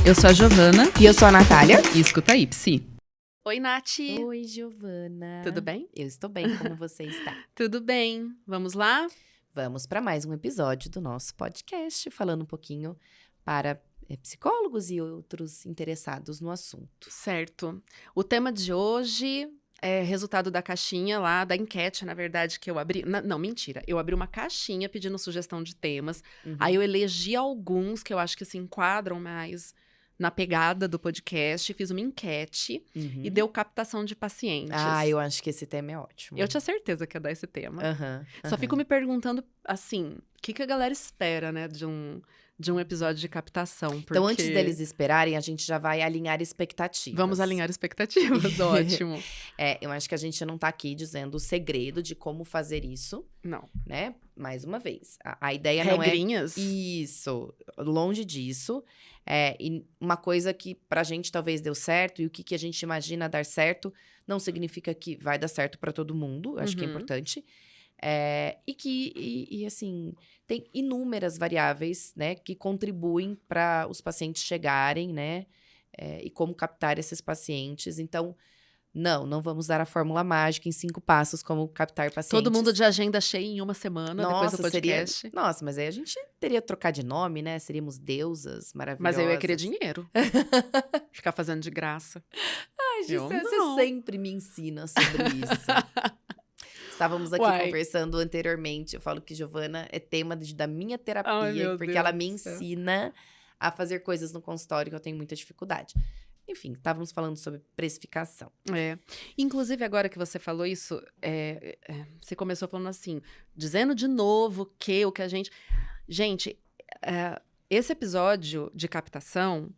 Eu sou a Giovana. E eu sou a Natália. E escuta aí, Psi. Oi, Nath. Oi, Giovana. Tudo bem? Eu estou bem, como você está? Tudo bem. Vamos lá? Vamos para mais um episódio do nosso podcast, falando um pouquinho para psicólogos e outros interessados no assunto. Certo. O tema de hoje é resultado da caixinha lá, da enquete, na verdade, que eu abri. Não, mentira. Eu abri uma caixinha pedindo sugestão de temas. Aí eu elegi alguns que eu acho que se enquadram mais na pegada do podcast. Fiz uma enquete e deu captação de pacientes. Ah, eu acho que esse tema é ótimo. Eu tinha certeza que ia dar esse tema. Só Só fico me perguntando, assim, o que a galera espera, né, de um episódio de captação. Porque... Então, antes deles esperarem, a gente já vai alinhar expectativas. Vamos alinhar expectativas, ótimo. Eu acho que a gente não tá aqui dizendo o segredo de como fazer isso. Não. Né? Mais uma vez. A ideia Regrinhas? não é... Isso. Longe disso. E uma coisa que pra gente talvez deu certo e o que a gente imagina dar certo não significa que vai dar certo pra todo mundo. Acho que é importante. E assim, tem inúmeras variáveis, né, que contribuem para os pacientes chegarem, né, e como captar esses pacientes. Então, não vamos dar a fórmula mágica em 5 passos como captar pacientes. Todo mundo de agenda cheia em uma semana, depois do podcast. Nossa, mas aí a gente teria que trocar de nome, né? Seríamos deusas maravilhosas. Mas aí eu ia querer dinheiro. Ficar fazendo de graça. Ai, Gisele, você sempre me ensina sobre isso. Estávamos aqui conversando anteriormente. Eu falo que Giovana é tema da minha terapia, porque ela me ensina a fazer coisas no consultório que eu tenho muita dificuldade. Enfim, estávamos falando sobre precificação. Inclusive, agora que você falou isso, você começou falando assim, dizendo de novo que o que a gente... Gente, esse episódio de captação...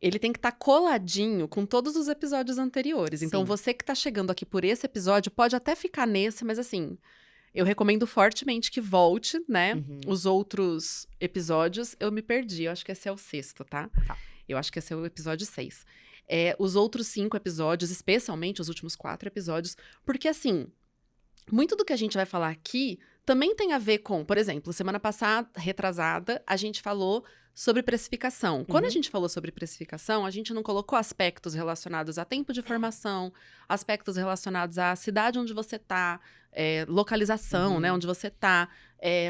Ele tem que estar coladinho com todos os episódios anteriores. Sim. Então, você que está chegando aqui por esse episódio, pode até ficar nesse, mas assim, eu recomendo fortemente que volte, né? Os outros episódios, eu me perdi. Eu acho que esse é o 6º, tá? Eu acho que esse é o episódio 6. Os outros 5 episódios, especialmente os últimos 4 episódios, porque assim, muito do que a gente vai falar aqui também tem a ver com, por exemplo, semana passada, retrasada, a gente falou sobre precificação. Quando a gente falou sobre precificação, a gente não colocou aspectos relacionados a tempo de formação, aspectos relacionados à cidade onde você está, localização, né, onde você está,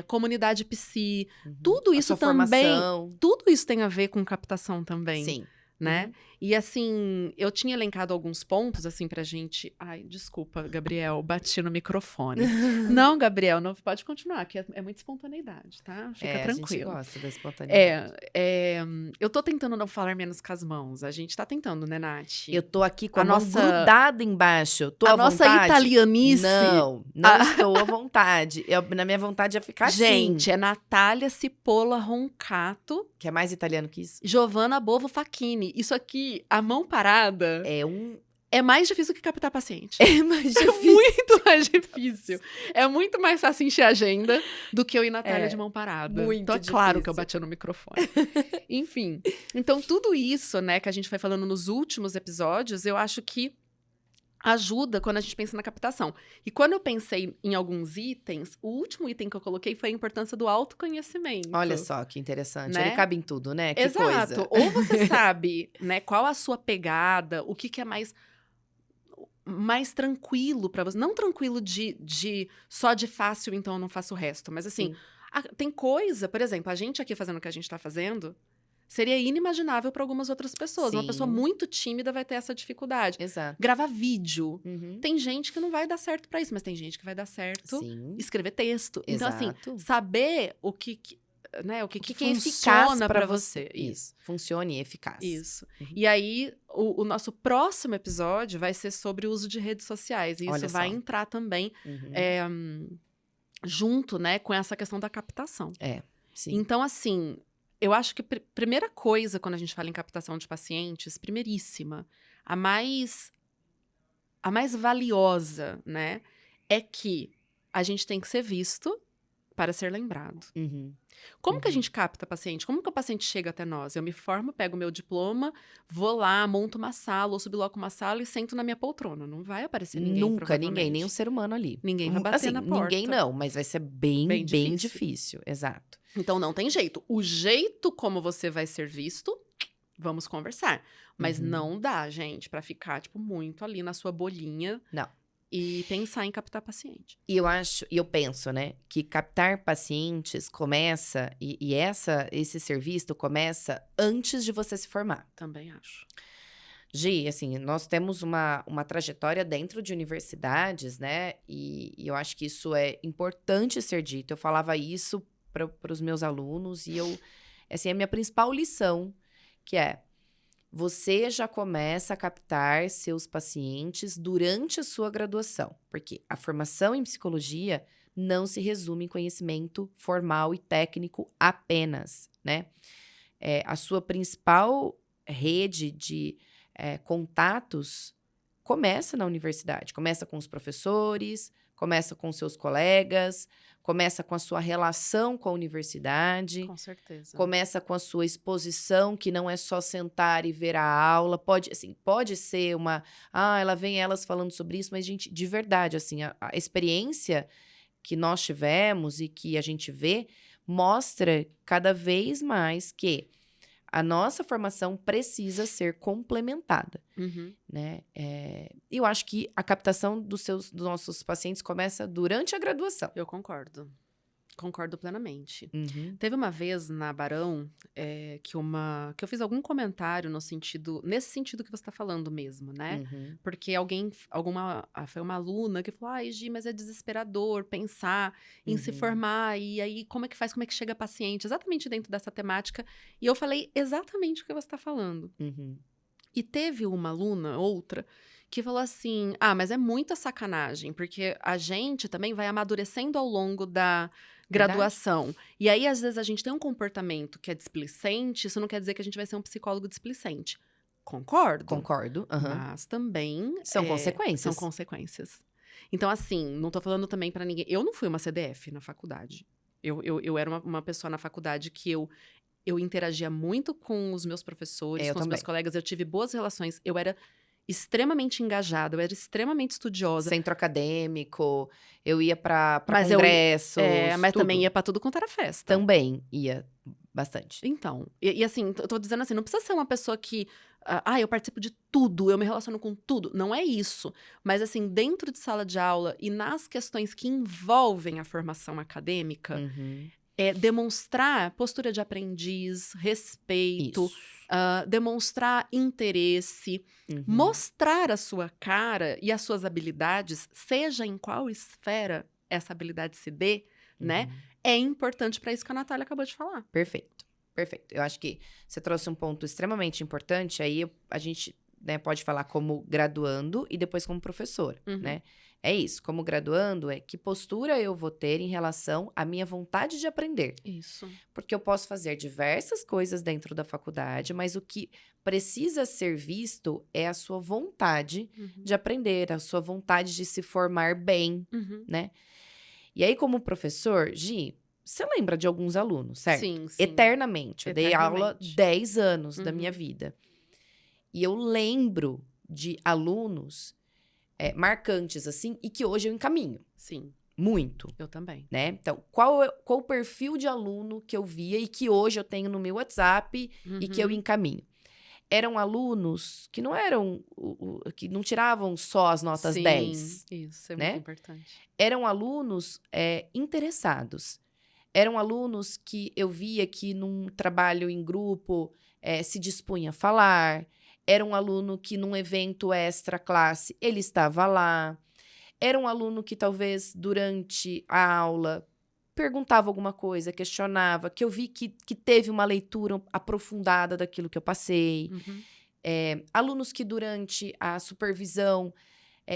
comunidade psi, tudo isso também, formação. Tudo isso tem a ver com captação também. Sim. Né? E assim, eu tinha elencado alguns pontos, assim, pra gente... Ai, desculpa, Gabriel, bati no microfone. Não, Gabriel, não pode continuar, que é muita espontaneidade, tá? Fica tranquilo. A gente gosta da espontaneidade. Eu tô tentando não falar menos com as mãos. A gente tá tentando, né, Nath? Eu tô aqui com a mão grudada embaixo. Tô à vontade? Nossa italianice... Não estou à vontade. Na minha vontade é ficar assim. Gente, é Natália Cipolla Roncato. Que é mais italiano que isso? Giovanna Bovo Facchini. Isso aqui, a mão parada... É mais difícil que captar paciente. É mais difícil. É muito mais difícil. É muito mais fácil encher a agenda do que eu e Natália de mão parada. Muito então, difícil. Claro que eu bati no microfone. Enfim. Então, tudo isso, né, que a gente foi falando nos últimos episódios, eu acho que ajuda quando a gente pensa na captação. E quando eu pensei em alguns itens, o último item que eu coloquei foi a importância do autoconhecimento. Olha só, que interessante. Né? Ele cabe em tudo, né? Que Exato. coisa. Ou você sabe, né, qual a sua pegada, o que é mais tranquilo pra você. Não tranquilo só de fácil, então eu não faço o resto. Mas assim, tem coisa, por exemplo, a gente aqui fazendo o que a gente tá fazendo, seria inimaginável para algumas outras pessoas. Sim. Uma pessoa muito tímida vai ter essa dificuldade. Exato. Gravar vídeo. Tem gente que não vai dar certo para isso, mas tem gente que vai dar certo. Sim. Escrever texto. Exato. Então, assim, saber o que né, o que é eficaz para você. Isso. Funcione e eficaz. Isso. E aí, o nosso próximo episódio vai ser sobre o uso de redes sociais. E isso vai entrar também junto, né, com essa questão da captação. Sim. Então, assim, eu acho que primeira coisa quando a gente fala em captação de pacientes, primeiríssima, a mais valiosa, né, é que a gente tem que ser visto para ser lembrado. Como que a gente capta paciente? Como que o paciente chega até nós? Eu me formo, pego o meu diploma, vou lá, monto uma sala, ou subloco uma sala e sento na minha poltrona. Não vai aparecer ninguém, Nunca, ninguém, nem um ser humano ali. Ninguém vai bater na porta. Ninguém não, mas vai ser bem difícil. Exato. Então, não tem jeito. O jeito como você vai ser visto Vamos conversar. Mas não dá, gente, pra ficar, tipo, muito ali na sua bolinha. Não. E pensar em captar paciente. E eu penso, né, que captar pacientes começa, esse serviço começa antes de você se formar. Também acho. Gi, assim, nós temos uma trajetória dentro de universidades, né, e eu acho que isso é importante ser dito. Eu falava isso para os meus alunos e assim, é a minha principal lição, que é: você já começa a captar seus pacientes durante a sua graduação, porque a formação em psicologia não se resume em conhecimento formal e técnico apenas, né? A sua principal rede de contatos começa na universidade, começa com os professores, começa com seus colegas, começa com a sua relação com a universidade. Com certeza. Começa com a sua exposição, que não é só sentar e ver a aula. Pode ser ela vem elas falando sobre isso, mas, gente, de verdade, assim, a experiência que nós tivemos e que a gente vê mostra cada vez mais que a nossa formação precisa ser complementada, né? Eu acho que a captação dos nossos pacientes começa durante a graduação. Eu concordo. Concordo plenamente. Teve uma vez na Barão que eu fiz algum comentário nesse sentido que você está falando mesmo, né? Porque foi uma aluna que falou: ai, Gi, mas é desesperador pensar em se formar, e aí como é que chega paciente? Exatamente dentro dessa temática. E eu falei exatamente o que você está falando. E teve uma aluna, outra, que falou assim: ah, mas é muita sacanagem, porque a gente também vai amadurecendo ao longo da graduação. Verdade. E aí, às vezes, a gente tem um comportamento que é displicente, isso não quer dizer que a gente vai ser um psicólogo displicente. Concordo. Concordo. Mas também... São consequências. São consequências. Então, assim, não tô falando também pra ninguém... Eu não fui uma CDF na faculdade. Eu era uma pessoa na faculdade que eu interagia muito com os meus professores, com os meus colegas. Eu tive boas relações. Eu era extremamente engajada, eu era extremamente estudiosa. Centro acadêmico, eu ia pra congressos, mas tudo. Também ia pra tudo quanto era festa. Também ia bastante. Então, e assim, eu tô dizendo assim, não precisa ser uma pessoa que, eu participo de tudo, eu me relaciono com tudo. Não é isso. Mas assim, dentro de sala de aula e nas questões que envolvem a formação acadêmica, demonstrar postura de aprendiz, respeito, demonstrar interesse, mostrar a sua cara e as suas habilidades, seja em qual esfera essa habilidade se dê, né? É importante para isso que a Natália acabou de falar. Perfeito. Eu acho que você trouxe um ponto extremamente importante, aí a gente, né, pode falar como graduando e depois como professor, né? É isso, como graduando, que postura eu vou ter em relação à minha vontade de aprender. Isso. Porque eu posso fazer diversas coisas dentro da faculdade, mas o que precisa ser visto é a sua vontade de aprender, a sua vontade de se formar bem, né? E aí, como professor, Gi, você lembra de alguns alunos, certo? Sim. Eternamente. Eu dei aula 10 anos da minha vida. E eu lembro de alunos... marcantes, assim, e que hoje eu encaminho. Sim. Muito. Eu também. Né? Então, qual o perfil de aluno que eu via e que hoje eu tenho no meu WhatsApp e que eu encaminho? Eram alunos que não eram... que não tiravam só as notas 10. Isso, é né? muito importante. Eram alunos interessados. Eram alunos que eu via que num trabalho em grupo se dispunha a falar... Era um aluno que, num evento extra-classe, ele estava lá. Era um aluno que, talvez, durante a aula, perguntava alguma coisa, questionava, que eu vi que teve uma leitura aprofundada daquilo que eu passei. Alunos que, durante a supervisão,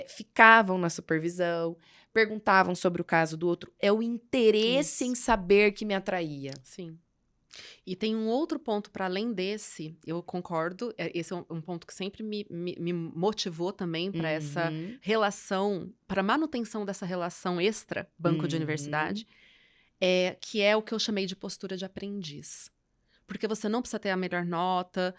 ficavam na supervisão, perguntavam sobre o caso do outro. É o interesse em saber que me atraía. Sim. E tem um outro ponto para além desse, eu concordo, esse é um ponto que sempre me motivou também para essa relação, para manutenção dessa relação extra banco de universidade, que é o que eu chamei de postura de aprendiz. Porque você não precisa ter a melhor nota,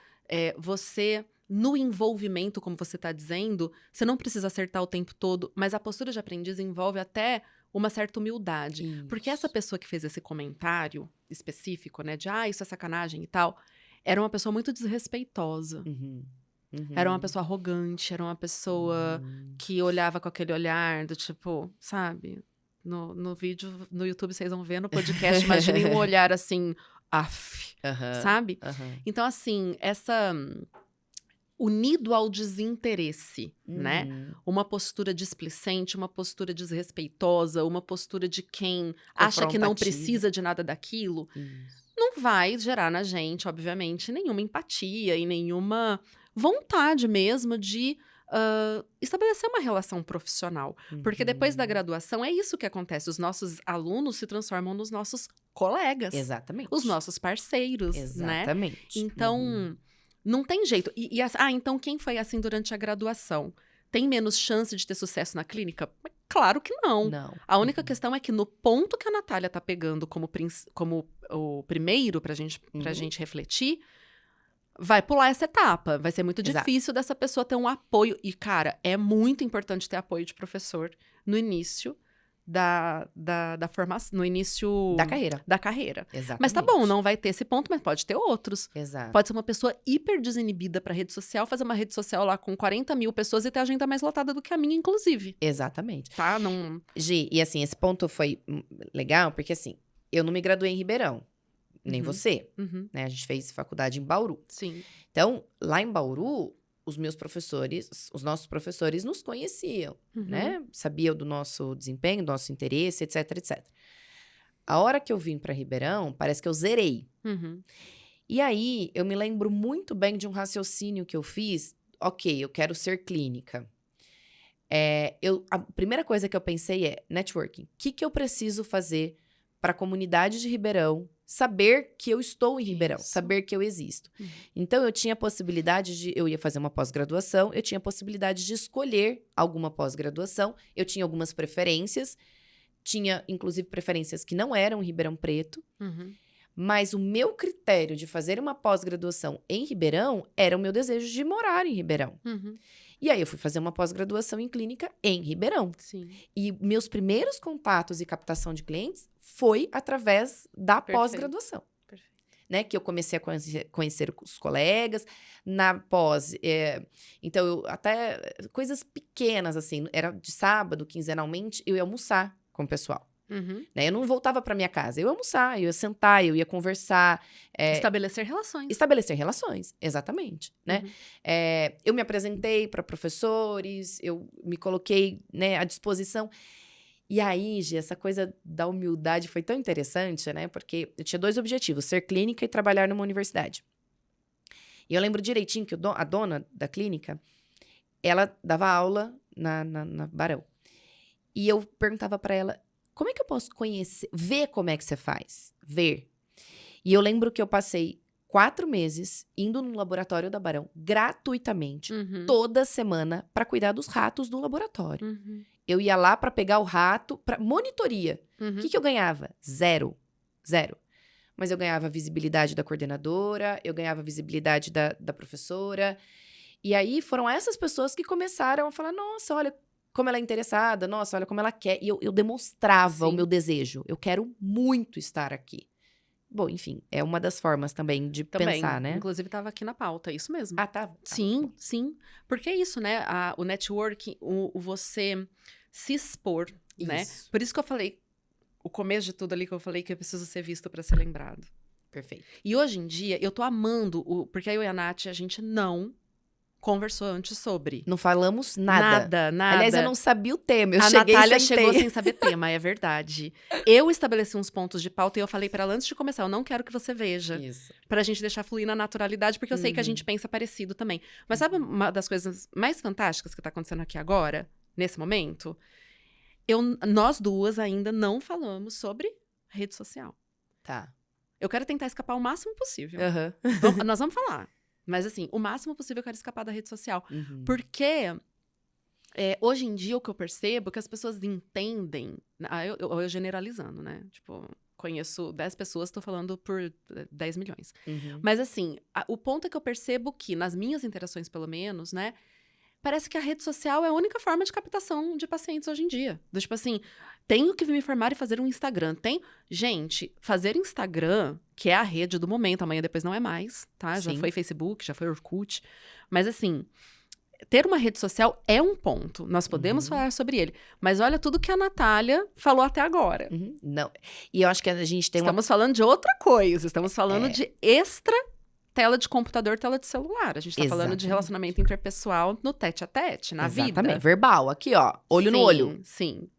você, no envolvimento, como você está dizendo, você não precisa acertar o tempo todo, mas a postura de aprendiz envolve até uma certa humildade. Isso. Porque essa pessoa que fez esse comentário específico, né, de isso é sacanagem e tal, era uma pessoa muito desrespeitosa. Era uma pessoa arrogante, era uma pessoa que olhava com aquele olhar do tipo, sabe? No vídeo, no YouTube vocês vão ver, no podcast, imaginem um olhar assim, sabe? Então, assim, unido ao desinteresse, né? Uma postura displicente, uma postura desrespeitosa, uma postura de quem acha que não precisa de nada daquilo, não vai gerar na gente, obviamente, nenhuma empatia e nenhuma vontade mesmo de estabelecer uma relação profissional. Porque depois da graduação é isso que acontece. Os nossos alunos se transformam nos nossos colegas. Exatamente. Os nossos parceiros, exatamente, né? Então, não tem jeito. Então quem foi assim durante a graduação? Tem menos chance de ter sucesso na clínica? Claro que não. A única questão é que no ponto que a Natália tá pegando como o primeiro pra gente refletir, vai pular essa etapa. Vai ser muito difícil dessa pessoa ter um apoio. E, cara, é muito importante ter apoio de professor no início da formação, no início da carreira. Exatamente. Mas tá bom, não vai ter esse ponto, mas pode ter outros. Exato. Pode ser uma pessoa hiper desinibida pra rede social, fazer uma rede social lá com 40 mil pessoas e ter a agenda mais lotada do que a minha, inclusive. Exatamente. Tá? Não... Gi, e assim, esse ponto foi legal, porque assim, eu não me graduei em Ribeirão. Nem você, né? A gente fez faculdade em Bauru. Sim. Então, lá em Bauru, os nossos professores nos conheciam, né? Sabiam do nosso desempenho, do nosso interesse, etc, etc. A hora que eu vim para Ribeirão, parece que eu zerei. E aí, eu me lembro muito bem de um raciocínio que eu fiz. Ok, eu quero ser clínica. A primeira coisa que eu pensei é networking. O que eu preciso fazer para a comunidade de Ribeirão saber que eu estou em Ribeirão, saber que eu existo. Então, eu tinha a possibilidade eu ia fazer uma pós-graduação, eu tinha a possibilidade de escolher alguma pós-graduação, eu tinha algumas preferências, tinha, inclusive, preferências que não eram em Ribeirão Preto, mas o meu critério de fazer uma pós-graduação em Ribeirão era o meu desejo de morar em Ribeirão. E aí, eu fui fazer uma pós-graduação em clínica em Ribeirão. Sim. E meus primeiros contatos e captação de clientes foi através da pós-graduação. Né? Que eu comecei a conhecer os colegas. Na pós, então, até coisas pequenas, assim. Era de sábado, quinzenalmente, eu ia almoçar com o pessoal. Né? Eu não voltava para minha casa, eu ia almoçar, eu ia sentar, eu ia conversar. Estabelecer relações. Estabelecer relações, exatamente. Né? Eu me apresentei para professores, eu me coloquei, né, à disposição. E aí, Gi, essa coisa da humildade foi tão interessante, né? Porque eu tinha 2 objetivos, ser clínica e trabalhar numa universidade. E eu lembro direitinho que a dona da clínica, ela dava aula na Barão. E eu perguntava para ela, como é que eu posso conhecer, ver como é que você faz? Ver. E eu lembro que eu passei 4 meses indo no laboratório da Barão, gratuitamente, toda semana, para cuidar dos ratos do laboratório. Eu ia lá para pegar o rato, para monitoria. O que eu ganhava? Zero. Mas eu ganhava visibilidade da coordenadora, eu ganhava visibilidade da professora. E aí foram essas pessoas que começaram a falar, nossa, olha como ela é interessada, nossa, olha como ela quer. E eu demonstrava o meu desejo. Eu quero muito estar aqui. Bom, enfim, é uma das formas também de pensar, né? Inclusive, estava aqui na pauta, é isso mesmo. Ah, tá. Sim, sim. Porque é isso, né? O networking, você se expor, né? Por isso que eu falei, o começo de tudo ali que eu falei que eu preciso ser visto para ser lembrado. Perfeito. E hoje em dia, eu tô amando, porque eu e a Nath, a gente não conversou antes sobre. Não falamos nada. Nada. Aliás, eu não sabia o tema. A Natália chegou sem saber tema, é verdade. Eu estabeleci uns pontos de pauta e eu falei pra ela antes de começar, eu não quero que você veja. Isso. Pra gente deixar fluir na naturalidade, porque eu sei que a gente pensa parecido também. Mas sabe uma das coisas mais fantásticas que tá acontecendo aqui agora, nesse momento? Nós duas ainda não falamos sobre rede social. Tá. Eu quero tentar escapar o máximo possível. Nós vamos falar. Mas, assim, o máximo possível eu quero escapar da rede social. Porque, hoje em dia, o que eu percebo é que as pessoas entendem... Eu generalizando, né? Tipo, conheço 10 pessoas, tô falando por 10 milhões. Mas, assim, o ponto é que eu percebo que, nas minhas interações, pelo menos, né? Parece que a rede social é a única forma de captação de pacientes hoje em dia. Tipo assim, Tenho que me formar e fazer um Instagram. Gente, fazer Instagram, que é a rede do momento, amanhã depois não é mais, tá? Já foi Facebook, já foi Orkut. Mas assim, ter uma rede social é um ponto. Nós podemos falar sobre ele. Mas olha tudo que a Natália falou até agora. Não. E eu acho que a gente tem Estamos falando de outra coisa. Estamos falando de extra tela de computador, tela de celular. A gente tá falando de relacionamento interpessoal no tete-a-tete, na vida. Exatamente. Verbal, aqui, ó. Olho no olho. Sim.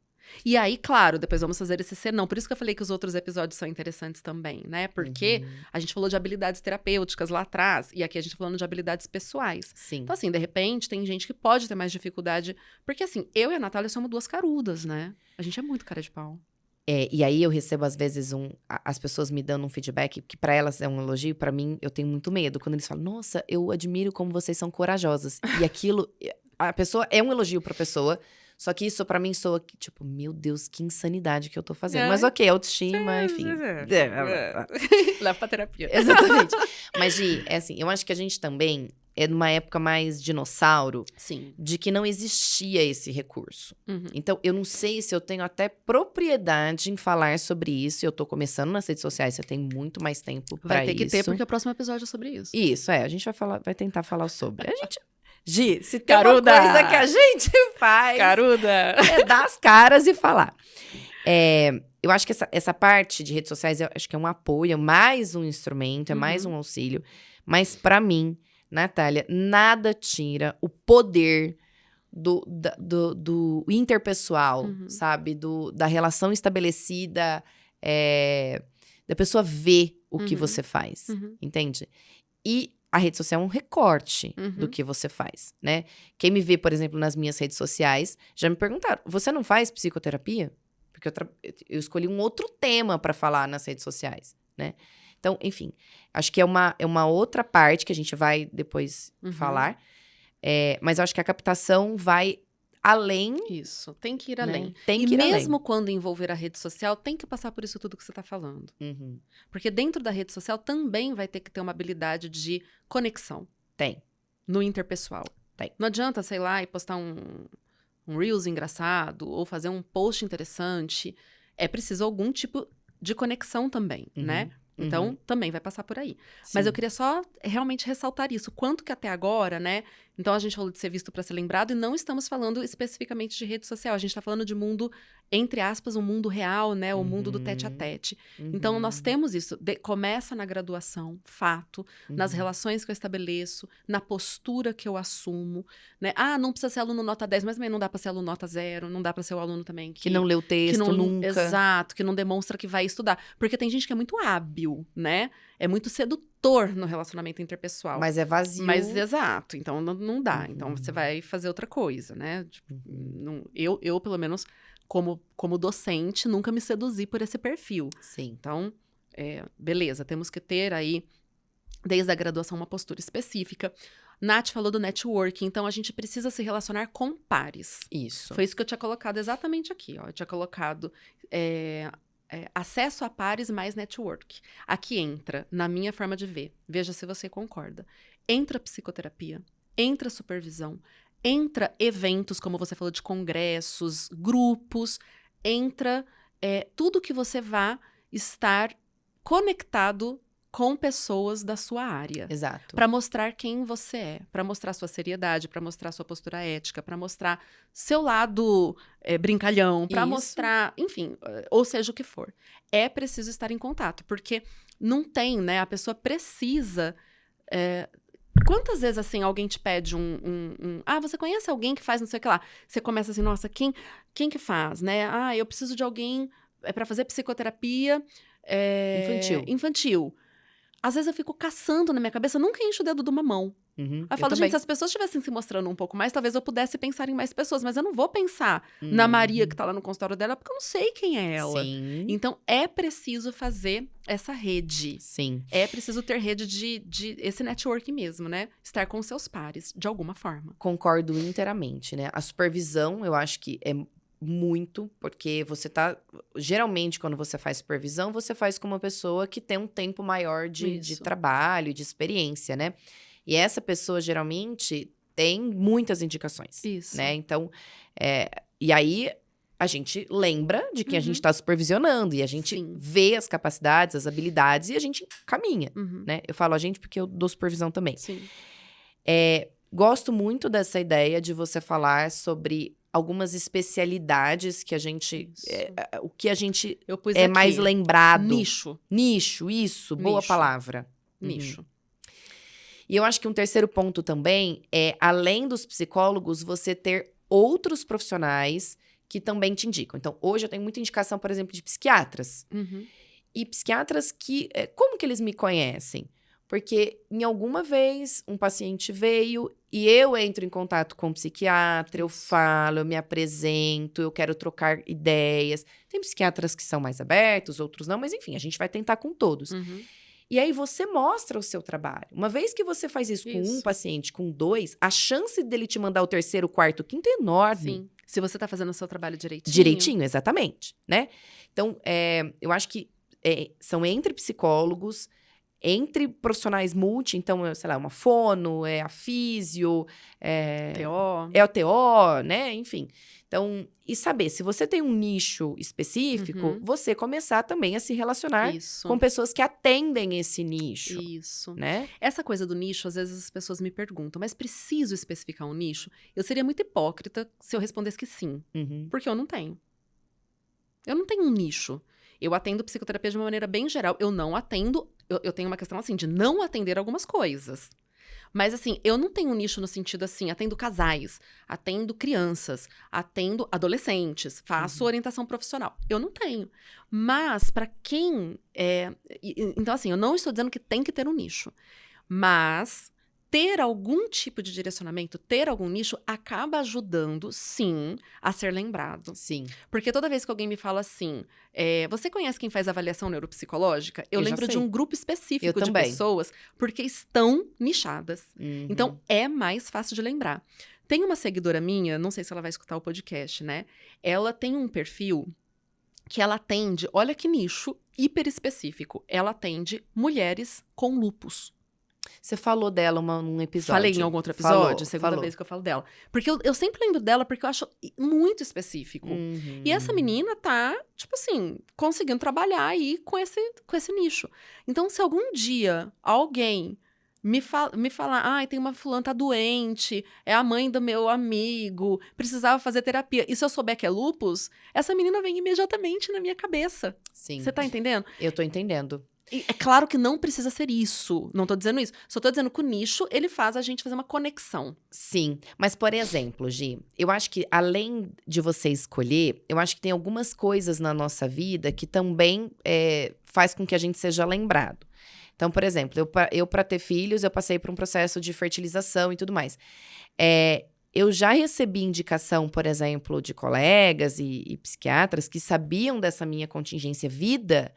E aí, claro, depois vamos fazer esse senão. Por isso que eu falei que os outros episódios são interessantes também, né? Porque a gente falou de habilidades terapêuticas lá atrás. E aqui a gente tá falando de habilidades pessoais. Sim. Então, assim, de repente, tem gente que pode ter mais dificuldade. Porque, assim, eu e a Natália somos duas carudas, né? A gente é muito cara de pau. E aí eu recebo, às vezes, as pessoas me dando um feedback que pra elas é um elogio, pra mim, eu tenho muito medo. Quando eles falam, nossa, eu admiro como vocês são corajosas. E aquilo, a pessoa é um elogio pra pessoa. Só que isso, pra mim, soa que, tipo, meu Deus, que insanidade que eu tô fazendo. Mas ok, autoestima, enfim. Leva pra terapia. Exatamente. Mas, Gi, é assim, eu acho que a gente também é numa época mais dinossauro. Sim. De que não existia esse recurso. Então, eu não sei se eu tenho até propriedade em falar sobre isso. Eu tô começando nas redes sociais, você tem muito mais tempo pra isso. Vai ter que ter, porque o próximo episódio é sobre isso. Isso, a gente vai tentar falar sobre. A gente... Gi, se tem uma coisa que a gente faz... Caruda! É dar as caras e falar. Eu acho que essa parte de redes sociais, eu acho que é um apoio, é mais um instrumento, é mais um auxílio. Mas pra mim, Natália, nada tira o poder do interpessoal, sabe? Da relação estabelecida, da pessoa ver o que você faz, entende? E a rede social é um recorte do que você faz, né? Quem me vê, por exemplo, nas minhas redes sociais, já me perguntaram, você não faz psicoterapia? Porque eu escolhi um outro tema para falar nas redes sociais, né? Então, enfim, acho que é uma outra parte que a gente vai depois falar. Mas eu acho que a captação vai além. Isso, tem que ir né? além. Tem que ir mesmo além. Quando envolver a rede social, tem que passar por isso tudo que você está falando. Porque dentro da rede social também vai ter que ter uma habilidade de conexão. Tem. No interpessoal. Tem. Não adianta, sei lá, e postar um Reels engraçado ou fazer um post interessante. É preciso algum tipo de conexão também, né? Então, também vai passar por aí. Sim. Mas eu queria só realmente ressaltar isso. Quanto que até agora, né? Então, a gente falou de ser visto para ser lembrado e não estamos falando especificamente de rede social. A gente está falando de mundo, entre aspas, um mundo real, né? O mundo do tete-a-tete. Então, nós temos isso. Começa na graduação, fato. Nas relações que eu estabeleço. Na postura que eu assumo. Né? Ah, não precisa ser aluno nota 10, mas também não dá para ser aluno nota 0. Não dá para ser o aluno também que não lê o texto nunca. Exato, que não demonstra que vai estudar. Porque tem gente que é muito hábil, né? É muito sedutor no relacionamento interpessoal. Mas é vazio. Mas, exato. Então, não dá. Então, você vai fazer outra coisa, né? Tipo, eu, pelo menos, como docente, nunca me seduzi por esse perfil. Sim. Então, beleza. Temos que ter aí, desde a graduação, uma postura específica. Nath falou do networking. Então, a gente precisa se relacionar com pares. Isso. Foi isso que eu tinha colocado exatamente aqui, ó. Eu tinha colocado... acesso a pares mais network. Aqui entra, na minha forma de ver, veja se você concorda, entra psicoterapia, entra supervisão, entra eventos, como você falou, de congressos, grupos, entra tudo que você vá estar conectado com pessoas da sua área. Exato. Para mostrar quem você é, para mostrar sua seriedade, para mostrar sua postura ética, para mostrar seu lado brincalhão, para mostrar, enfim, ou seja o que for. É preciso estar em contato, porque não tem, né? A pessoa precisa... Quantas vezes, assim, alguém te pede você conhece alguém que faz não sei o que lá? Você começa assim, nossa, quem que faz, né? Ah, eu preciso de alguém para fazer psicoterapia infantil. Às vezes eu fico caçando na minha cabeça, nunca encho o dedo de uma mão. Aí eu falo, gente, se as pessoas estivessem se mostrando um pouco mais, talvez eu pudesse pensar em mais pessoas. Mas eu não vou pensar na Maria que tá lá no consultório dela, porque eu não sei quem é ela. Sim. Então, é preciso fazer essa rede. Sim. É preciso ter rede de esse network mesmo, né? Estar com seus pares, de alguma forma. Concordo inteiramente, né? A supervisão, eu acho que é muito, porque você tá... Geralmente, quando você faz supervisão, você faz com uma pessoa que tem um tempo maior de trabalho, de experiência, né? E essa pessoa, geralmente, tem muitas indicações. Isso. Né? Então, e aí, a gente lembra de quem a gente está supervisionando. E a gente vê as capacidades, as habilidades e a gente caminha, né? Eu falo a gente porque eu dou supervisão também. Sim. Gosto muito dessa ideia de você falar sobre algumas especialidades que a gente... o que a gente aqui, mais lembrado. Nicho. Nicho, isso. Boa palavra. Nicho. E eu acho que um terceiro ponto também é, além dos psicólogos, você ter outros profissionais que também te indicam. Então, hoje eu tenho muita indicação, por exemplo, de psiquiatras. E psiquiatras que... como que eles me conhecem? Porque em alguma vez um paciente veio e eu entro em contato com o psiquiatra, eu falo, eu me apresento, eu quero trocar ideias. Tem psiquiatras que são mais abertos, outros não, mas enfim, a gente vai tentar com todos. E aí você mostra o seu trabalho. Uma vez que você faz isso com um paciente, com 2, a chance dele te mandar o 3º, 4º, 5º é enorme. Sim. Se você tá fazendo o seu trabalho direitinho. Direitinho, exatamente, né? Então, eu acho que são entre psicólogos, entre profissionais multi, então, sei lá, uma fono, a físio, TO. É o TO, né? Enfim. Então, e saber, se você tem um nicho específico, você começar também a se relacionar com pessoas que atendem esse nicho. Isso. Né? Essa coisa do nicho, às vezes as pessoas me perguntam, mas preciso especificar um nicho? Eu seria muito hipócrita se eu respondesse que sim. Porque eu não tenho. Eu não tenho um nicho. Eu atendo psicoterapia de uma maneira bem geral. Eu não atendo... Eu tenho uma questão, assim, de não atender algumas coisas. Mas, assim, eu não tenho um nicho no sentido, assim, atendo casais, atendo crianças, atendo adolescentes, faço orientação profissional. Eu não tenho. Mas, para quem... então, assim, eu não estou dizendo que tem que ter um nicho. Mas... ter algum tipo de direcionamento, ter algum nicho, acaba ajudando, sim, a ser lembrado. Sim. Porque toda vez que alguém me fala assim, você conhece quem faz avaliação neuropsicológica? Eu lembro de um grupo específico de pessoas, porque estão nichadas. Então, é mais fácil de lembrar. Tem uma seguidora minha, não sei se ela vai escutar o podcast, né? Ela tem um perfil que ela atende, olha que nicho hiper específico, ela atende mulheres com lúpus. Você falou dela num episódio. Falei em algum outro episódio? Segunda vez que eu falo dela. Porque eu sempre lembro dela porque eu acho muito específico. E essa menina tá, tipo assim, conseguindo trabalhar aí com esse nicho. Então, se algum dia alguém me falar, tem uma fulana, tá doente, é a mãe do meu amigo, precisava fazer terapia, e se eu souber que é lúpus, essa menina vem imediatamente na minha cabeça. Sim. Você tá entendendo? Eu tô entendendo. E é claro que não precisa ser isso. Não tô dizendo isso. Só tô dizendo que o nicho, ele faz a gente fazer uma conexão. Sim. Mas, por exemplo, Gi, eu acho que além de você escolher, eu acho que tem algumas coisas na nossa vida que também faz com que a gente seja lembrado. Então, por exemplo, eu para ter filhos, eu passei por um processo de fertilização e tudo mais. Eu já recebi indicação, por exemplo, de colegas e psiquiatras que sabiam dessa minha contingência vida,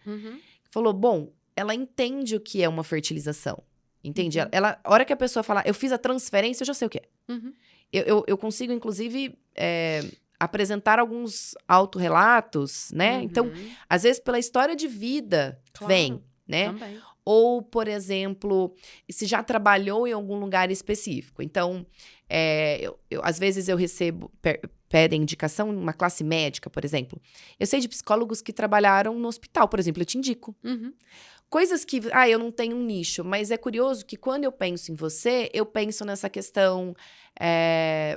falou, bom, ela entende o que é uma fertilização, entende? A hora que a pessoa fala, eu fiz a transferência, eu já sei o que é. Eu consigo, inclusive, apresentar alguns autorrelatos, né? Então, às vezes, pela história de vida, vem, né? Também. Ou, por exemplo, se já trabalhou em algum lugar específico. Então, às vezes eu recebo... pedem indicação em uma classe médica, por exemplo. Eu sei de psicólogos que trabalharam no hospital, por exemplo, eu te indico. Coisas que, eu não tenho um nicho, mas é curioso que quando eu penso em você, eu penso nessa questão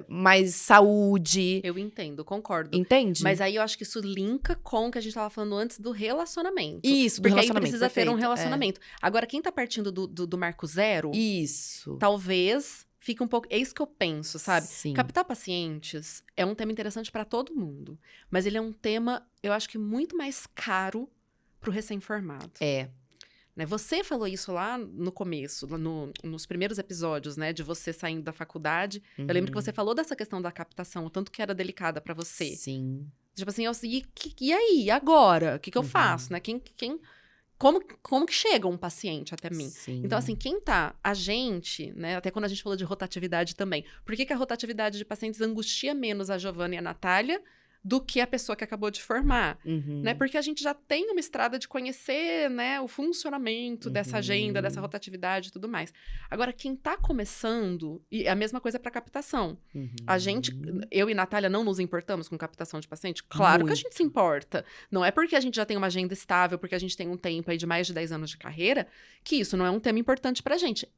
mais saúde. Eu entendo, concordo. Entende? Mas aí eu acho que isso linka com o que a gente tava falando antes do relacionamento. Isso, do porque relacionamento. Porque aí precisa perfeito, ter um relacionamento. Agora, quem tá partindo do marco zero... Isso. Talvez... fica um pouco... É isso que eu penso, sabe? Sim. Captar pacientes é um tema interessante para todo mundo. Mas ele é um tema, eu acho que muito mais caro pro recém-formado. Né? Você falou isso lá no começo, nos primeiros episódios, né? De você saindo da faculdade. Eu lembro que você falou dessa questão da captação, o tanto que era delicada para você. Sim. Tipo assim, e aí? E agora? O que eu faço, né? Como que chega um paciente até mim? Sim. Então, assim, a gente, né? Até quando a gente falou de rotatividade também. Por que a rotatividade de pacientes angustia menos a Giovana e a Natália do que a pessoa que acabou de formar, né? Porque a gente já tem uma estrada de conhecer, né, o funcionamento dessa agenda, dessa rotatividade e tudo mais. Agora, quem tá começando, e a mesma coisa para captação. A gente, eu e Natália, não nos importamos com captação de paciente? Claro que a gente se importa. Não é porque a gente já tem uma agenda estável, porque a gente tem um tempo aí de mais de 10 anos de carreira, que isso não é um tema importante pra gente.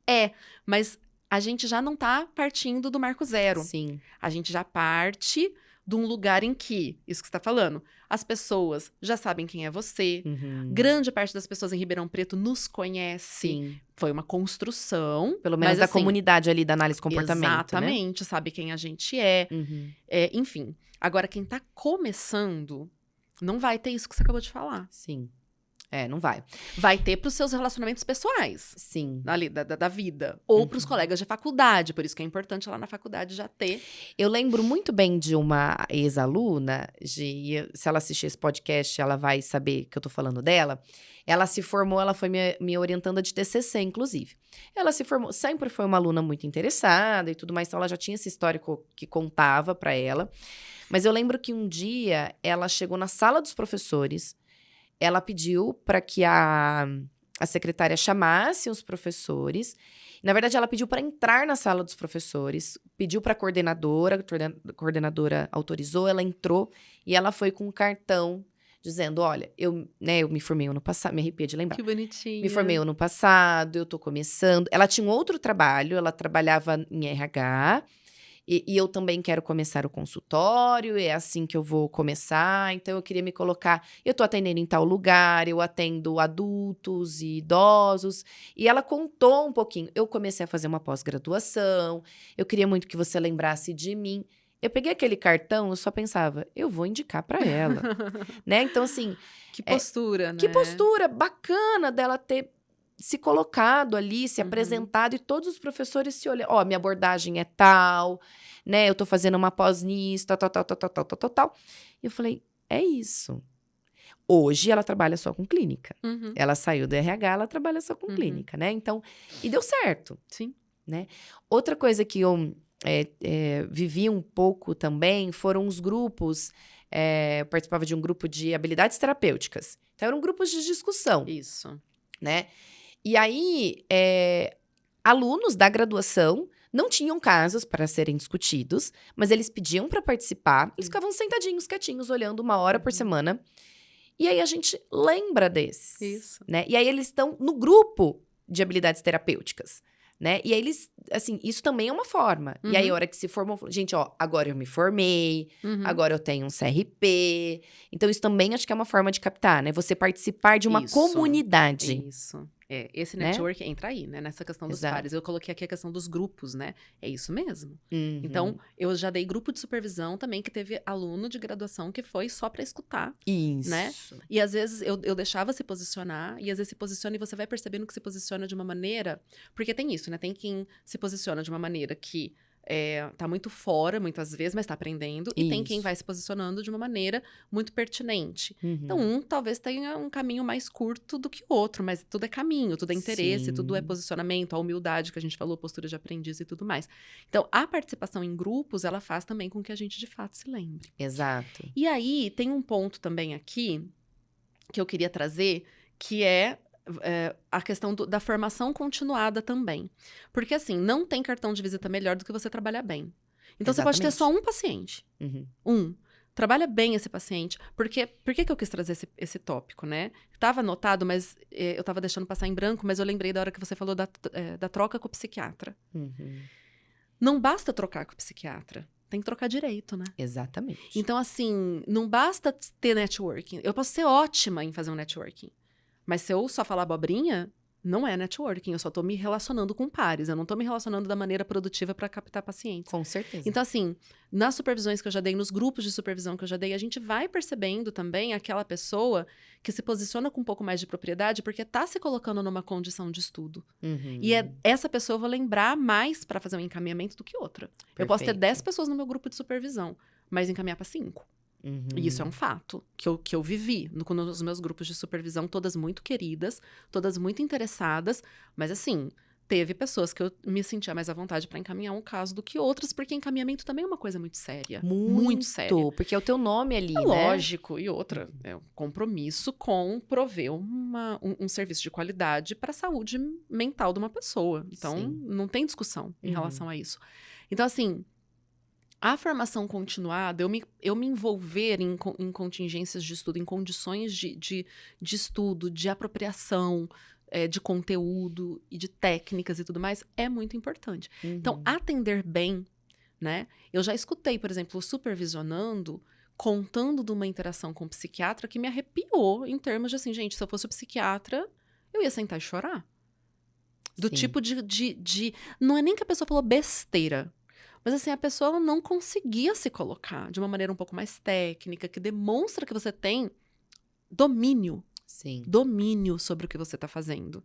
Mas a gente já não tá partindo do marco zero. Sim. A gente já parte de um lugar em que, isso que você tá falando, as pessoas já sabem quem é você. Grande parte das pessoas em Ribeirão Preto nos conhece. Sim. Foi uma construção. Pelo menos da comunidade ali da análise de comportamento, exatamente, né? sabe quem a gente é. Enfim, agora quem tá começando não vai ter isso que você acabou de falar. Sim. Não vai. Vai ter pros seus relacionamentos pessoais. Sim. Ali, da vida. Ou pros colegas de faculdade. Por isso que é importante lá na faculdade já ter. Eu lembro muito bem de uma ex-aluna, se ela assistir esse podcast, ela vai saber que eu tô falando dela. Ela se formou, ela foi minha orientanda de TCC, inclusive. Ela se formou, sempre foi uma aluna muito interessada e tudo mais, então ela já tinha esse histórico que contava pra ela. Mas eu lembro que um dia, ela chegou na sala dos professores. Ela pediu para que a secretária chamasse os professores. Na verdade, ela pediu para entrar na sala dos professores, pediu para a coordenadora autorizou, ela entrou e ela foi com um cartão dizendo, olha, eu me formei ano passado, me arrepia de lembrar. Que bonitinho. Me formei ano passado, eu tô começando. Ela tinha um outro trabalho, ela trabalhava em RH. E eu também quero começar o consultório, é assim que eu vou começar. Então, eu queria me colocar... Eu tô atendendo em tal lugar, eu atendo adultos e idosos. E ela contou um pouquinho. Eu comecei a fazer uma pós-graduação, eu queria muito que você lembrasse de mim. Eu peguei aquele cartão, eu só pensava, eu vou indicar pra ela. Né? Então, assim... Que postura, né? Que postura bacana dela ter se colocado ali, se apresentado, e todos os professores se olham. Ó, minha abordagem é tal, né? Eu tô fazendo uma pós nisso, tal. E eu falei, é isso. Hoje, ela trabalha só com clínica. Ela saiu do RH, ela trabalha só com clínica, né? Então, e deu certo. Sim. Né? Outra coisa que eu vivi um pouco também foram os grupos. Eu participava de um grupo de habilidades terapêuticas. Então, eram grupos de discussão. Isso. Né? E aí, alunos da graduação não tinham casos para serem discutidos, mas eles pediam para participar, eles ficavam sentadinhos, quietinhos, olhando 1 hora por semana. E aí, a gente lembra desses. Isso. Né? E aí, eles estão no grupo de habilidades terapêuticas. Né? E aí, eles, assim, isso também é uma forma. E aí, a hora que se formou, gente, ó, agora eu me formei, agora eu tenho um CRP. Então, isso também acho que é uma forma de captar, né? Você participar de uma comunidade. Isso. Esse network entra aí, né? Nessa questão dos pares. Eu coloquei aqui a questão dos grupos, né? É isso mesmo. Então, eu já dei grupo de supervisão também, que teve aluno de graduação que foi só pra escutar. Isso. Né? E às vezes eu deixava se posicionar, e às vezes se posiciona e você vai percebendo que se posiciona de uma maneira... Porque tem isso, né? Tem quem se posiciona de uma maneira que... tá muito fora, muitas vezes, mas tá aprendendo. E tem quem vai se posicionando de uma maneira muito pertinente. Então, talvez tenha um caminho mais curto do que o outro, mas tudo é caminho, tudo é interesse, tudo é posicionamento, a humildade que a gente falou, postura de aprendiz e tudo mais. Então, a participação em grupos, ela faz também com que a gente, de fato, se lembre. Exato. E aí, tem um ponto também aqui que eu queria trazer, que é a questão da formação continuada também. Porque, assim, não tem cartão de visita melhor do que você trabalhar bem. Então, você pode ter só um paciente. Trabalha bem esse paciente. Por que eu quis trazer esse tópico, né? Estava anotado, mas eu estava deixando passar em branco, mas eu lembrei da hora que você falou da troca com o psiquiatra. Não basta trocar com o psiquiatra. Tem que trocar direito, né? Exatamente. Então, assim, não basta ter networking. Eu posso ser ótima em fazer um networking. Mas se eu só falar abobrinha, não é networking. Eu só tô me relacionando com pares. Eu não tô me relacionando da maneira produtiva para captar pacientes. Com certeza. Então, assim, nas supervisões que eu já dei, nos grupos de supervisão que eu já dei, a gente vai percebendo também aquela pessoa que se posiciona com um pouco mais de propriedade porque tá se colocando numa condição de estudo. E essa pessoa eu vou lembrar mais para fazer um encaminhamento do que outra. Perfeito. Eu posso ter 10 pessoas no meu grupo de supervisão, mas encaminhar para 5. E isso é um fato que eu vivi nos meus grupos de supervisão, todas muito queridas, todas muito interessadas, mas assim, teve pessoas que eu me sentia mais à vontade para encaminhar um caso do que outras, porque encaminhamento também é uma coisa muito séria. Muito séria. Porque é o teu nome ali, né? Lógico. E outra, é um compromisso com prover um serviço de qualidade para a saúde mental de uma pessoa. Então, não tem discussão em relação a isso. Então, assim, a formação continuada, eu me envolver em contingências de estudo, em condições de estudo, de apropriação, de conteúdo e de técnicas e tudo mais, é muito importante. Então, atender bem, né? Eu já escutei, por exemplo, supervisionando, contando de uma interação com o psiquiatra que me arrepiou em termos de assim, gente, se eu fosse o psiquiatra, eu ia sentar e chorar. Do tipo de... Não é nem que a pessoa falou besteira, mas assim, a pessoa não conseguia se colocar de uma maneira um pouco mais técnica, que demonstra que você tem domínio. Domínio sobre o que você está fazendo.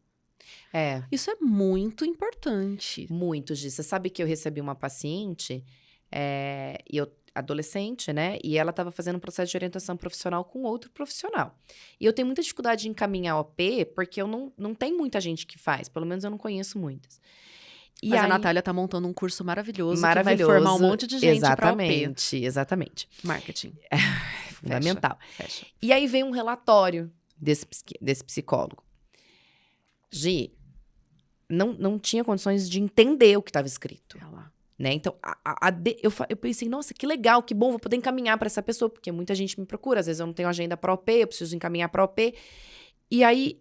Isso é muito importante. Muito, Gi. Você sabe que eu recebi uma paciente, adolescente, né? E ela estava fazendo um processo de orientação profissional com outro profissional. E eu tenho muita dificuldade de encaminhar OP, porque eu não tem muita gente que faz. Pelo menos eu não conheço muitas. Mas a Natália tá montando um curso maravilhoso que vai formar um monte de gente para OP. Exatamente. Marketing. Fundamental. Fecha. E aí vem um relatório desse psicólogo. Gi, não tinha condições de entender o que estava escrito. Né? Então, eu pensei, nossa, que legal, que bom, vou poder encaminhar para essa pessoa, porque muita gente me procura, às vezes eu não tenho agenda para OP, eu preciso encaminhar para OP. E aí,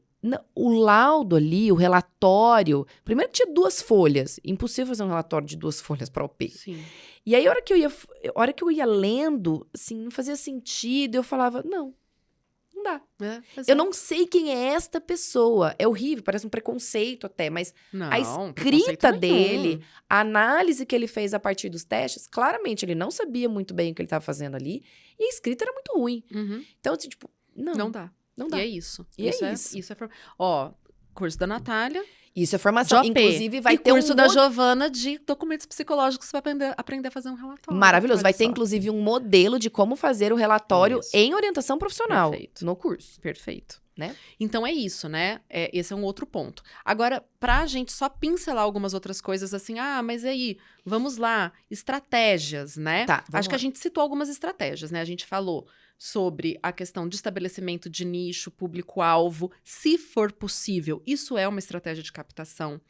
o laudo ali, o relatório, primeiro tinha 2 folhas, impossível fazer um relatório de 2 folhas para OP. Sim. E aí, a hora que eu ia lendo, assim, não fazia sentido, eu falava, não dá. Eu não sei quem é esta pessoa. É horrível, parece um preconceito até, mas a escrita dele, a análise que ele fez a partir dos testes, claramente ele não sabia muito bem o que ele estava fazendo ali, e a escrita era muito ruim. Então, assim, tipo, não dá. E é isso. Isso é Ó, curso da Natália. Isso é formação. Inclusive, vai ter curso da Giovana de documentos psicológicos para aprender a fazer um relatório. Maravilhoso. Vai ter, inclusive, um modelo de como fazer o relatório em orientação profissional. Perfeito. No curso. Perfeito. Né? Então, é isso, né? Esse é um outro ponto. Agora, pra gente só pincelar algumas outras coisas assim, mas aí, vamos lá, estratégias, né? Acho que a gente citou algumas estratégias, né? A gente falou sobre a questão de estabelecimento de nicho, público-alvo, se for possível. Isso é uma estratégia de captação.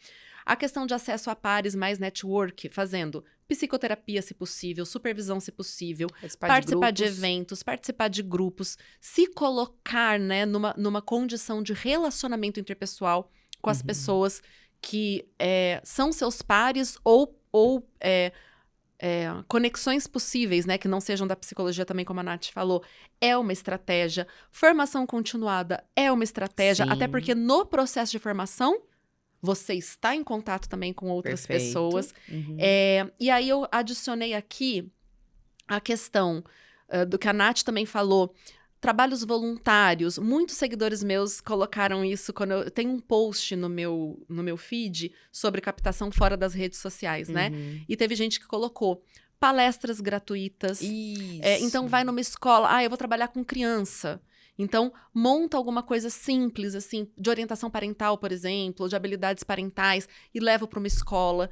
A questão de acesso a pares, mais network, fazendo psicoterapia, se possível, supervisão, se possível, participar de eventos, participar de grupos, se colocar, né, numa condição de relacionamento interpessoal com as pessoas que são seus pares ou conexões possíveis, né, que não sejam da psicologia também, como a Nath falou, é uma estratégia. Formação continuada é uma estratégia, até porque no processo de formação, você está em contato também com outras pessoas. E aí eu adicionei aqui a questão do que a Nath também falou, trabalhos voluntários. Muitos seguidores meus colocaram isso quando eu tenho um post no meu feed sobre captação fora das redes sociais, né? E teve gente que colocou palestras gratuitas. Então vai numa escola, eu vou trabalhar com criança. Então, monta alguma coisa simples, assim, de orientação parental, por exemplo, de habilidades parentais, e leva para uma escola.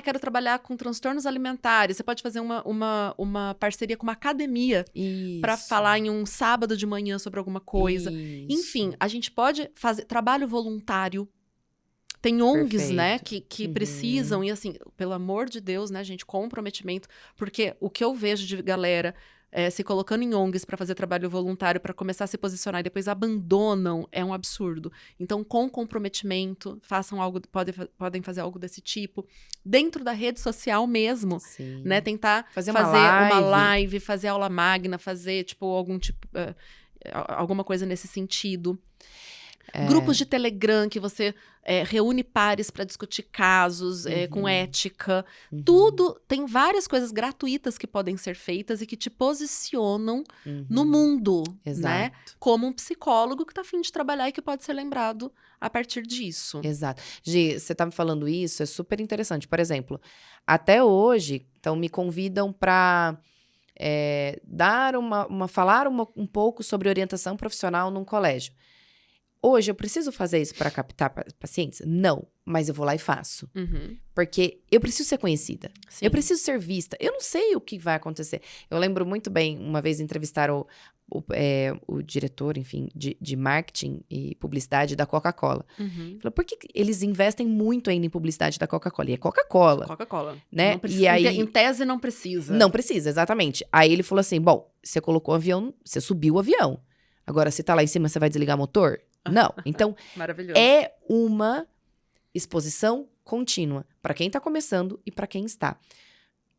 Quero trabalhar com transtornos alimentares. Você pode fazer uma parceria com uma academia para falar em um sábado de manhã sobre alguma coisa. Enfim, a gente pode fazer trabalho voluntário. Tem ONGs, né, que precisam, e assim, pelo amor de Deus, né, gente, comprometimento, porque o que eu vejo de galera se colocando em ONGs para fazer trabalho voluntário, para começar a se posicionar e depois abandonam, é um absurdo. Então, com comprometimento, façam algo, podem fazer algo desse tipo. Dentro da rede social mesmo, né? Tentar fazer uma live, fazer aula magna, fazer, alguma coisa nesse sentido. Grupos de Telegram que você reúne pares para discutir casos com ética. Tudo, tem várias coisas gratuitas que podem ser feitas e que te posicionam no mundo, né? Como um psicólogo que tá a fim de trabalhar e que pode ser lembrado a partir disso. Exato. Gi, você tá me falando isso, é super interessante. Por exemplo, até hoje, então me convidam para falar um pouco sobre orientação profissional num colégio. Hoje eu preciso fazer isso para captar pacientes? Não, mas eu vou lá e faço. Porque eu preciso ser conhecida. Sim. Eu preciso ser vista. Eu não sei o que vai acontecer. Eu lembro muito bem, uma vez entrevistaram o diretor, enfim, de marketing e publicidade da Coca-Cola. Falou, por que eles investem muito ainda em publicidade da Coca-Cola? E é Coca-Cola. Coca-Cola. Né? Não precisa, e aí, em tese não precisa. Não precisa, exatamente. Aí ele falou assim, bom, você colocou o avião, você subiu o avião. Agora, se tá lá em cima, você vai desligar o motor? Não. Então, é uma exposição contínua para quem tá começando e para quem está.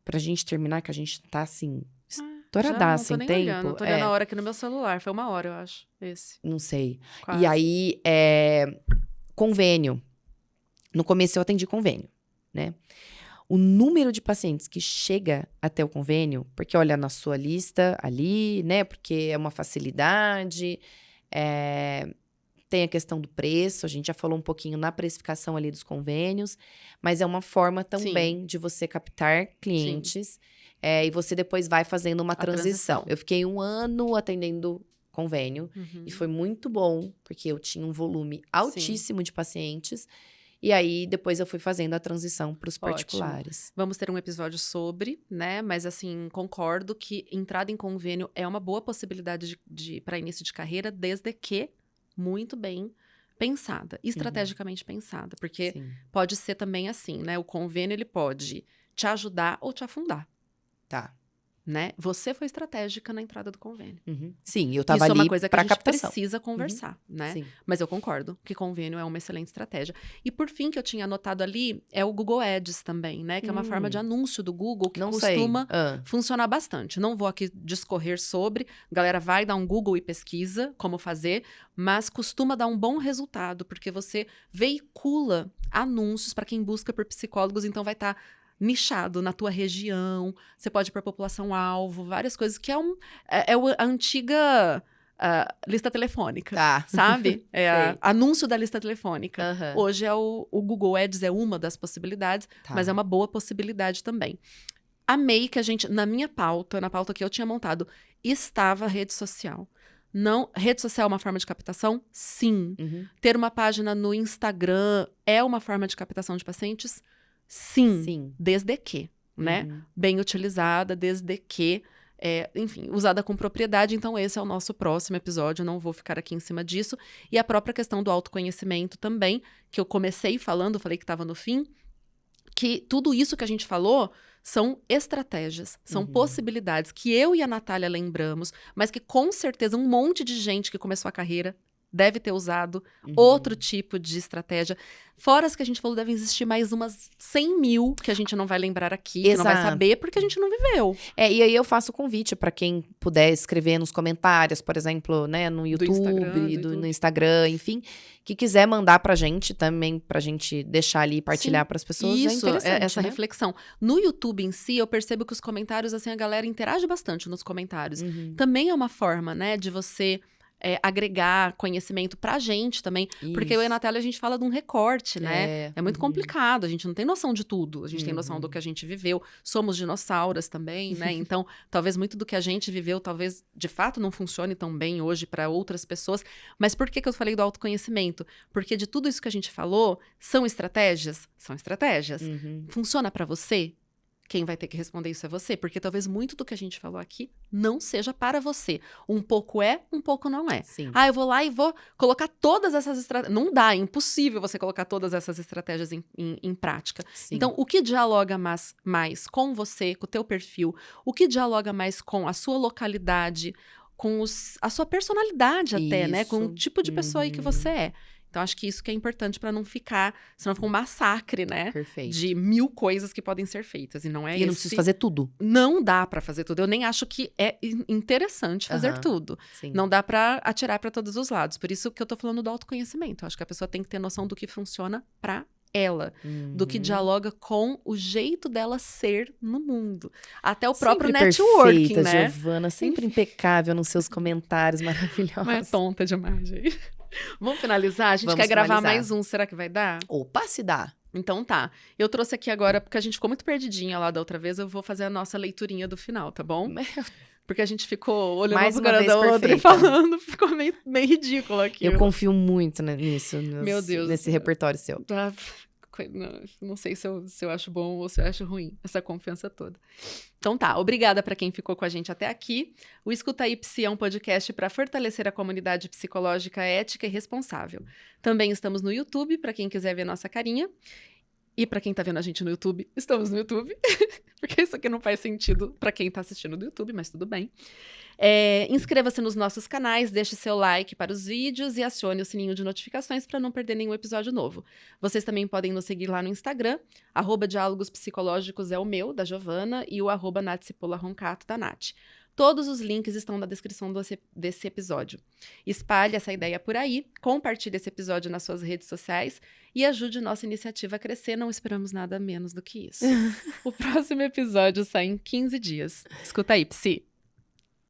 Pra gente terminar, que a gente tá assim, estouradaço em tempo. Olhando, tô olhando a hora aqui no meu celular. Foi 1 hora, eu acho, esse. Não sei. Quase. E aí, convênio. No começo eu atendi convênio, né? O número de pacientes que chega até o convênio, porque olha na sua lista ali, né? Porque é uma facilidade, tem a questão do preço, a gente já falou um pouquinho na precificação ali dos convênios, mas é uma forma também de você captar clientes e você depois vai fazendo uma transição. Eu fiquei 1 ano atendendo convênio e foi muito bom, porque eu tinha um volume altíssimo de pacientes. E aí, depois eu fui fazendo a transição para os particulares. Vamos ter um episódio sobre, né? Mas, assim, concordo que entrada em convênio é uma boa possibilidade para início de carreira, desde que muito bem pensada, estrategicamente pensada. Porque pode ser também assim, né? O convênio, ele pode te ajudar ou te afundar. Tá. Né? Você foi estratégica na entrada do convênio. Sim, eu tava ali para captação. Isso é uma coisa que a gente precisa conversar, né? Sim. Mas eu concordo que convênio é uma excelente estratégia. E por fim, que eu tinha anotado ali, é o Google Ads também, né? Que é uma forma de anúncio do Google que costuma funcionar bastante. Não vou aqui discorrer sobre, a galera vai dar um Google e pesquisa como fazer, mas costuma dar um bom resultado, porque você veicula anúncios para quem busca por psicólogos, então vai estar nichado na tua região, você pode ir para população-alvo, várias coisas, que é a antiga lista telefônica, sabe? Anúncio da lista telefônica. Hoje o Google Ads é uma das possibilidades, mas é uma boa possibilidade também. Amei que a gente, na minha pauta, na pauta que eu tinha montado, estava rede social. Não, rede social é uma forma de captação? Sim. Ter uma página no Instagram é uma forma de captação de pacientes? Sim. Desde que, né? Bem utilizada, desde que, enfim, usada com propriedade. Então, esse é o nosso próximo episódio, eu não vou ficar aqui em cima disso. E a própria questão do autoconhecimento também, que eu comecei falando, falei que estava no fim, que tudo isso que a gente falou são estratégias, são possibilidades que eu e a Natália lembramos, mas que com certeza um monte de gente que começou a carreira deve ter usado outro tipo de estratégia. Fora as que a gente falou, devem existir mais umas 100 mil que a gente não vai lembrar aqui, que não vai saber, porque a gente não viveu. E aí eu faço o convite para quem puder escrever nos comentários, por exemplo, né, no YouTube, no Instagram, enfim, que quiser mandar pra gente também, pra gente deixar ali e partilhar para as pessoas. Isso, é interessante, essa reflexão. No YouTube em si, eu percebo que os comentários, assim, a galera interage bastante nos comentários. Também é uma forma, né, de você agregar conhecimento pra gente também. Isso. Porque eu e a Natália, a gente fala de um recorte, né? É muito complicado, a gente não tem noção de tudo. A gente tem noção do que a gente viveu. Somos dinossauras também, né? Então, talvez muito do que a gente viveu, talvez, de fato, não funcione tão bem hoje para outras pessoas. Mas por que eu falei do autoconhecimento? Porque de tudo isso que a gente falou, são estratégias? São estratégias. Funciona pra você? Quem vai ter que responder isso é você, porque talvez muito do que a gente falou aqui não seja para você. Um pouco é, um pouco não é. Sim. Eu vou lá e vou colocar todas essas estratégias. Não dá, é impossível você colocar todas essas estratégias em prática. Sim. Então, o que dialoga mais com você, com o teu perfil, o que dialoga mais com a sua localidade, com a sua personalidade até, né? Com o tipo de pessoa aí que você é. Então, acho que isso que é importante para não ficar, senão fica um massacre, né? Perfeito. De 1000 coisas que podem ser feitas. E não é não precisa fazer tudo. Não dá para fazer tudo. Eu nem acho que é interessante fazer tudo. Sim. Não dá para atirar para todos os lados. Por isso que eu tô falando do autoconhecimento. Eu acho que a pessoa tem que ter noção do que funciona para ela, do que dialoga com o jeito dela ser no mundo. Até o próprio sempre networking, perfeita, né? Giovana, sempre impecável nos seus comentários maravilhosos. Mas é tonta demais, gente. Vamos finalizar? A gente quer gravar mais um, será que vai dar? Opa, se dá. Então tá. Eu trouxe aqui agora, porque a gente ficou muito perdidinha lá da outra vez, eu vou fazer a nossa leiturinha do final, tá bom? Porque a gente ficou olhando Mais uma uma cara vez da outra e perfeita. falando, ficou meio ridículo aqui. Eu confio muito nisso, Meu Deus. nesse repertório seu. Não sei se eu acho bom ou se eu acho ruim, essa confiança toda. Então tá, obrigada para quem ficou com a gente até aqui. O Escuta aí Psi é um podcast para fortalecer a comunidade psicológica ética e responsável. Também estamos no YouTube, para quem quiser ver nossa carinha. E para quem tá vendo a gente no YouTube, estamos no YouTube. Porque isso aqui não faz sentido para quem tá assistindo do YouTube, mas tudo bem. Inscreva-se nos nossos canais, deixe seu like para os vídeos e acione o sininho de notificações para não perder nenhum episódio novo. Vocês também podem nos seguir lá no Instagram, @diálogos psicológicos é o meu, da Giovana, e o @natsipolaroncato, da Nath. Todos os links estão na descrição desse episódio. Espalhe essa ideia por aí, compartilhe esse episódio nas suas redes sociais e ajude nossa iniciativa a crescer. Não esperamos nada menos do que isso. O próximo episódio sai em 15 dias. Escuta aí, Psi!